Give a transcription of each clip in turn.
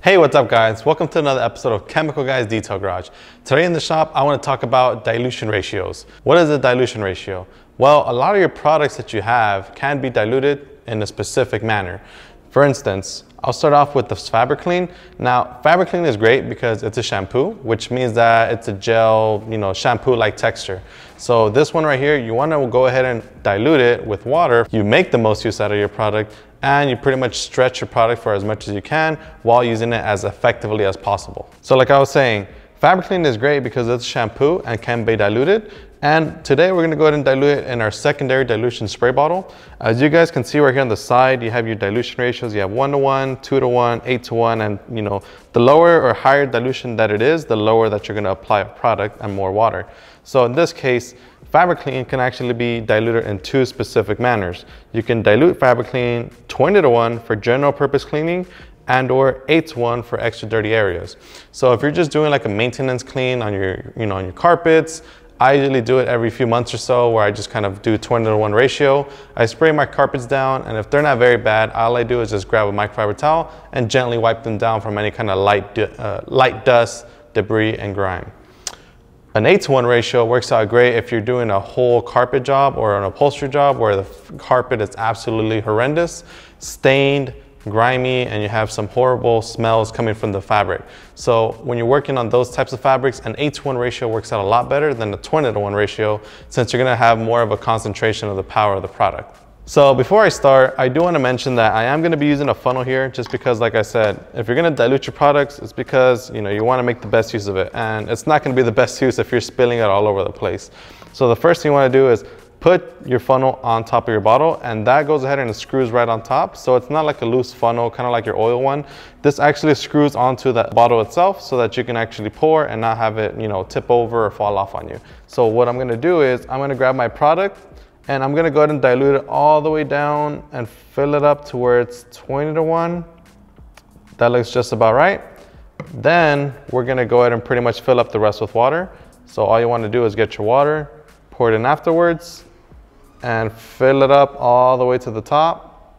Hey, what's up guys? Welcome to another episode of Chemical Guys Detail Garage. Today in the shop, I want to talk about dilution ratios. What is a dilution ratio? Well, a lot of your products that you have can be diluted in a specific manner. For instance, I'll start off with the Fabric Clean. Now, Fabric Clean is great because it's a shampoo, which means that it's a gel, shampoo-like texture. So this one right here, you want to go ahead and dilute it with water. You make the most use out of your product and you pretty much stretch your product for as much as you can while using it as effectively as possible. So like I was saying, Fabric Clean is great because it's shampoo and can be diluted. And today we're gonna go ahead and dilute it in our secondary dilution spray bottle. As you guys can see right here on the side, you have your dilution ratios. You have 1:1, 2:1, 8:1, and the lower or higher dilution that it is, the lower that you're gonna apply a product and more water. So in this case, Fabric Clean can actually be diluted in two specific manners. You can dilute Fabric Clean 20:1 for general purpose cleaning and or 8:1 for extra dirty areas. So if you're just doing like a maintenance clean on your, on your carpets, I usually do it every few months or so where I just kind of do 20:1 ratio. I spray my carpets down, and if they're not very bad, all I do is just grab a microfiber towel and gently wipe them down from any kind of light dust, debris, and grime. An 8:1 ratio works out great if you're doing a whole carpet job or an upholstery job where the carpet is absolutely horrendous, stained, grimy, and you have some horrible smells coming from the fabric. So when you're working on those types of fabrics, an 8:1 ratio works out a lot better than a 20:1 ratio, since you're gonna have more of a concentration of the power of the product. So before I start, I do want to mention that I am going to be using a funnel here just because, like I said, if you're going to dilute your products, it's because you want to make the best use of it, and it's not going to be the best use if you're spilling it all over the place. So the first thing you want to do is put your funnel on top of your bottle, and that goes ahead and it screws right on top. So it's not like a loose funnel, kind of like your oil one. This actually screws onto that bottle itself so that you can actually pour and not have it, tip over or fall off on you. So what I'm going to do is I'm going to grab my product and I'm going to go ahead and dilute it all the way down and fill it up to where it's 20:1. That looks just about right. Then we're going to go ahead and pretty much fill up the rest with water. So all you want to do is get your water, pour it in afterwards, and fill it up all the way to the top,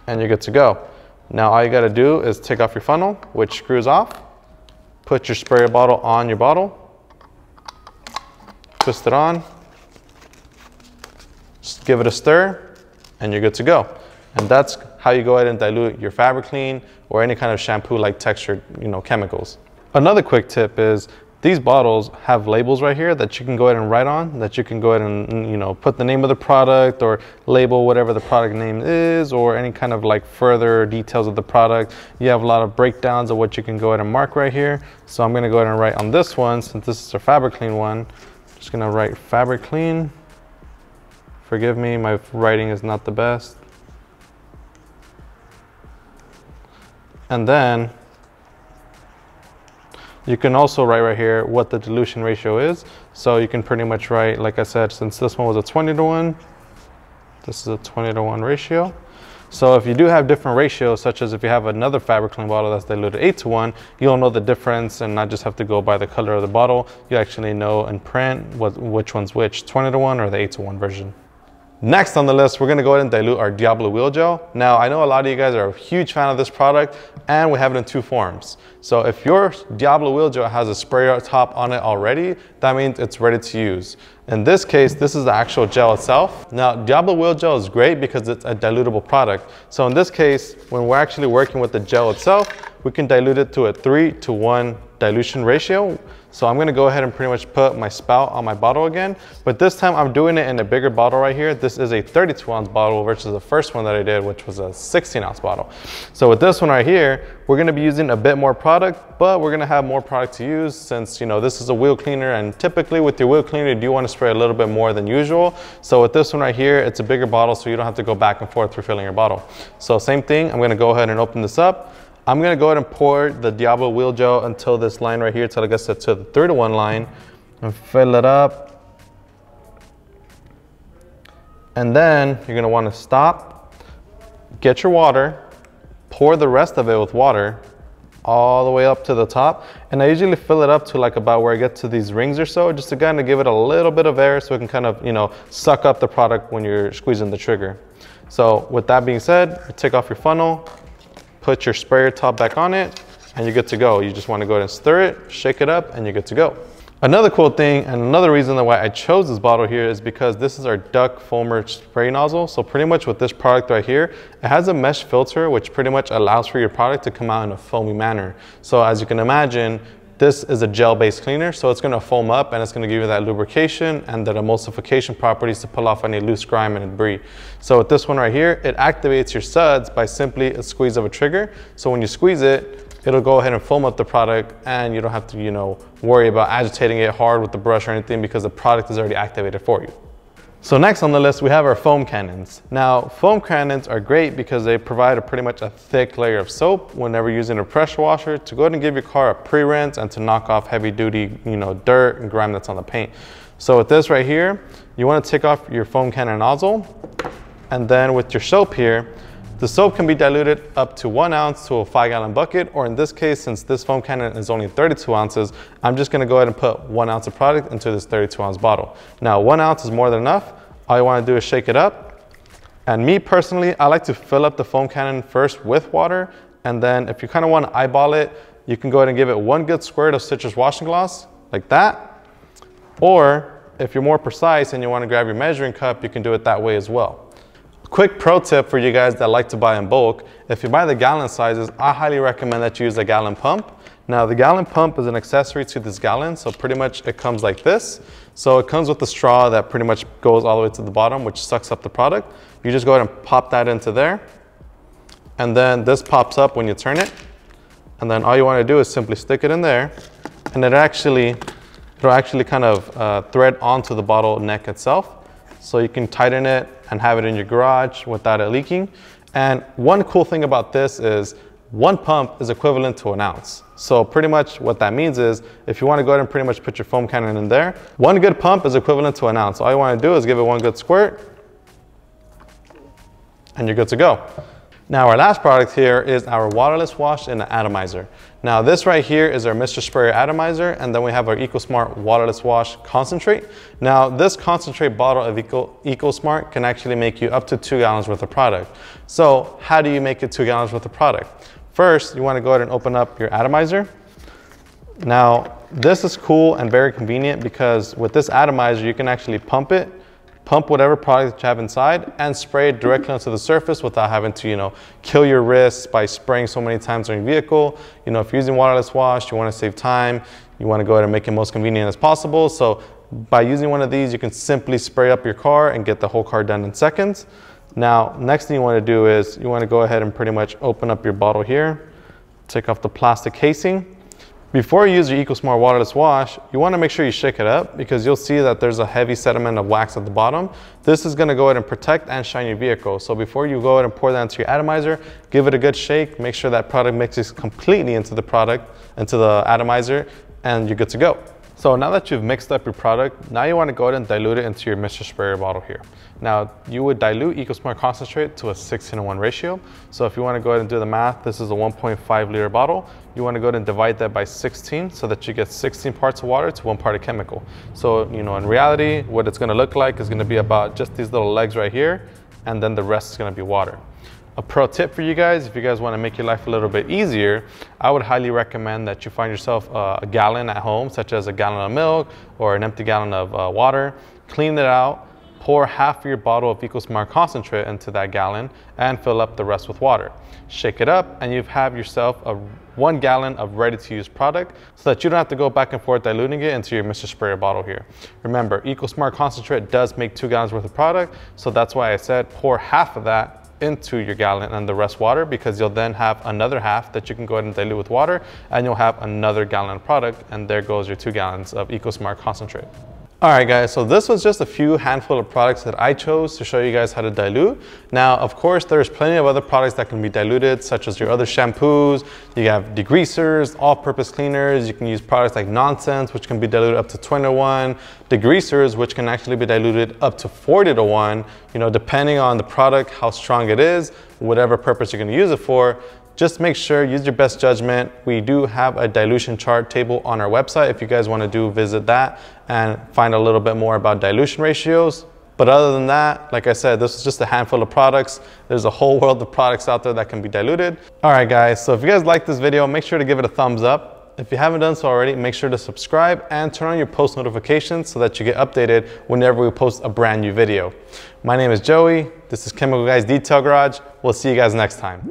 and you're good to go. Now all you got to do is take off your funnel, which screws off, put your spray bottle on your bottle, twist it on, just give it a stir, and you're good to go. And that's how you go ahead and dilute your Fabric Clean or any kind of shampoo-like textured, chemicals. Another quick tip is these bottles have labels right here that you can go ahead and write on, that you can go ahead and, put the name of the product or label whatever the product name is, or any kind of like further details of the product. You have a lot of breakdowns of what you can go ahead and mark right here. So I'm gonna go ahead and write on this one, since this is a Fabric Clean one, I'm just gonna write Fabric Clean. Forgive me, my writing is not the best. And then you can also write right here what the dilution ratio is. So you can pretty much write, like I said, since this one was a 20:1, this is a 20:1 ratio. So if you do have different ratios, such as if you have another Fabric Clean bottle that's diluted 8:1, you'll know the difference and not just have to go by the color of the bottle. You actually know in print which one's which, 20:1 or the 8:1 version. Next on the list, we're gonna go ahead and dilute our Diablo Wheel Gel. Now, I know a lot of you guys are a huge fan of this product, and we have it in two forms. So if your Diablo Wheel Gel has a spray top on it already, that means it's ready to use. In this case, this is the actual gel itself. Now, Diablo Wheel Gel is great because it's a dilutable product. So in this case, when we're actually working with the gel itself, we can dilute it to a 3:1 dilution ratio. So I'm gonna go ahead and pretty much put my spout on my bottle again, but this time I'm doing it in a bigger bottle right here. This is a 32-ounce bottle versus the first one that I did, which was a 16-ounce bottle. So with this one right here, we're gonna be using a bit more product, but we're gonna have more product to use since, this is a wheel cleaner, and typically with your wheel cleaner, you do wanna spray a little bit more than usual. So with this one right here, it's a bigger bottle, so you don't have to go back and forth refilling your bottle. So same thing, I'm gonna go ahead and open this up. I'm gonna go ahead and pour the Diablo Wheel Gel until this line right here, till I guess to the 3:1 line, and fill it up. And then you're gonna wanna stop, get your water, pour the rest of it with water all the way up to the top. And I usually fill it up to like about where I get to these rings or so, just to kind of give it a little bit of air so it can kind of, suck up the product when you're squeezing the trigger. So with that being said, take off your funnel, put your sprayer top back on it, and you're good to go. You just want to go ahead and stir it, shake it up, and you're good to go. Another cool thing, and another reason why I chose this bottle here, is because this is our duck foamer spray nozzle. So pretty much with this product right here, it has a mesh filter, which pretty much allows for your product to come out in a foamy manner. So as you can imagine, this is a gel-based cleaner, so it's going to foam up and it's going to give you that lubrication and that emulsification properties to pull off any loose grime and debris. So with this one right here, it activates your suds by simply a squeeze of a trigger. So when you squeeze it, it'll go ahead and foam up the product, and you don't have to, worry about agitating it hard with the brush or anything, because the product is already activated for you. So next on the list, we have our foam cannons. Now, foam cannons are great because they provide pretty much a thick layer of soap whenever using a pressure washer to go ahead and give your car a pre-rinse and to knock off heavy duty, dirt and grime that's on the paint. So with this right here, you want to take off your foam cannon nozzle, and then with your soap here, the soap can be diluted up to 1 ounce to a 5-gallon bucket, or in this case, since this foam cannon is only 32 ounces, I'm just gonna go ahead and put 1 ounce of product into this 32-ounce bottle. Now, 1 ounce is more than enough. All you wanna do is shake it up. And me personally, I like to fill up the foam cannon first with water, and then if you kinda wanna eyeball it, you can go ahead and give it 1 good squirt of citrus washing gloss, like that. Or if you're more precise and you wanna grab your measuring cup, you can do it that way as well. Quick pro tip for you guys that like to buy in bulk: if you buy the gallon sizes, I highly recommend that you use a gallon pump. Now, the gallon pump is an accessory to this gallon, so pretty much it comes like this. So it comes with a straw that pretty much goes all the way to the bottom, which sucks up the product. You just go ahead and pop that into there, and then this pops up when you turn it. And then all you want to do is simply stick it in there, and it'll actually kind of thread onto the bottle neck itself. So you can tighten it and have it in your garage without it leaking. And one cool thing about this is 1 pump is equivalent to 1 ounce. So pretty much what that means is, if you want to go ahead and pretty much put your foam cannon in there, 1 good pump is equivalent to 1 ounce. All you want to do is give it 1 good squirt, and you're good to go. Now, our last product here is our Waterless Wash in an atomizer. Now, this right here is our Mr. Sprayer atomizer, and then we have our EcoSmart Waterless Wash Concentrate. Now, this concentrate bottle of EcoSmart can actually make you up to 2 gallons worth of product. So how do you make it 2 gallons worth of product? First, you want to go ahead and open up your atomizer. Now, this is cool and very convenient because with this atomizer, you can actually pump whatever product that you have inside and spray it directly onto the surface without having to, kill your wrists by spraying so many times on your vehicle. If you're using waterless wash, you want to save time, you want to go ahead and make it most convenient as possible. So by using one of these, you can simply spray up your car and get the whole car done in seconds. Now, next thing you want to do is you want to go ahead and pretty much open up your bottle here, take off the plastic casing. Before you use your EcoSmart Waterless Wash, you want to make sure you shake it up, because you'll see that there's a heavy sediment of wax at the bottom. This is going to go ahead and protect and shine your vehicle. So before you go ahead and pour that into your atomizer, give it a good shake. Make sure that product mixes completely into the atomizer, and you're good to go. So now that you've mixed up your product, now you want to go ahead and dilute it into your Mr. Sprayer bottle here. Now, you would dilute EcoSmart Concentrate to a 16:1 ratio. So if you want to go ahead and do the math, this is a 1.5 liter bottle. You want to go ahead and divide that by 16 so that you get 16 parts of water to 1 part of chemical. So, in reality, what it's going to look like is going to be about just these little legs right here, and then the rest is going to be water. A pro tip for you guys, if you guys want to make your life a little bit easier, I would highly recommend that you find yourself a gallon at home, such as a gallon of milk or an empty gallon of water. Clean it out, pour half of your bottle of EcoSmart Concentrate into that gallon, and fill up the rest with water. Shake it up, and you have yourself a 1 gallon of ready-to-use product, so that you don't have to go back and forth diluting it into your Mr. Sprayer bottle here. Remember, EcoSmart Concentrate does make 2 gallons worth of product, so that's why I said pour half of that into your gallon and the rest water, because you'll then have another half that you can go ahead and dilute with water, and you'll have another gallon of product, and there goes your 2 gallons of EcoSmart Concentrate. All right, guys, so this was just a few handful of products that I chose to show you guys how to dilute. Now, of course, there's plenty of other products that can be diluted, such as your other shampoos. You have degreasers, all-purpose cleaners. You can use products like Nonsense, which can be diluted up to 20:1. Degreasers, which can actually be diluted up to 40:1, depending on the product, how strong it is, whatever purpose you're gonna use it for. Just make sure, use your best judgment. We do have a dilution chart table on our website if you guys want to visit that and find a little bit more about dilution ratios. But other than that, like I said, this is just a handful of products. There's a whole world of products out there that can be diluted. All right, guys, so if you guys like this video, make sure to give it a thumbs up. If you haven't done so already, make sure to subscribe and turn on your post notifications so that you get updated whenever we post a brand new video. My name is Joey. This is Chemical Guys Detail Garage. We'll see you guys next time.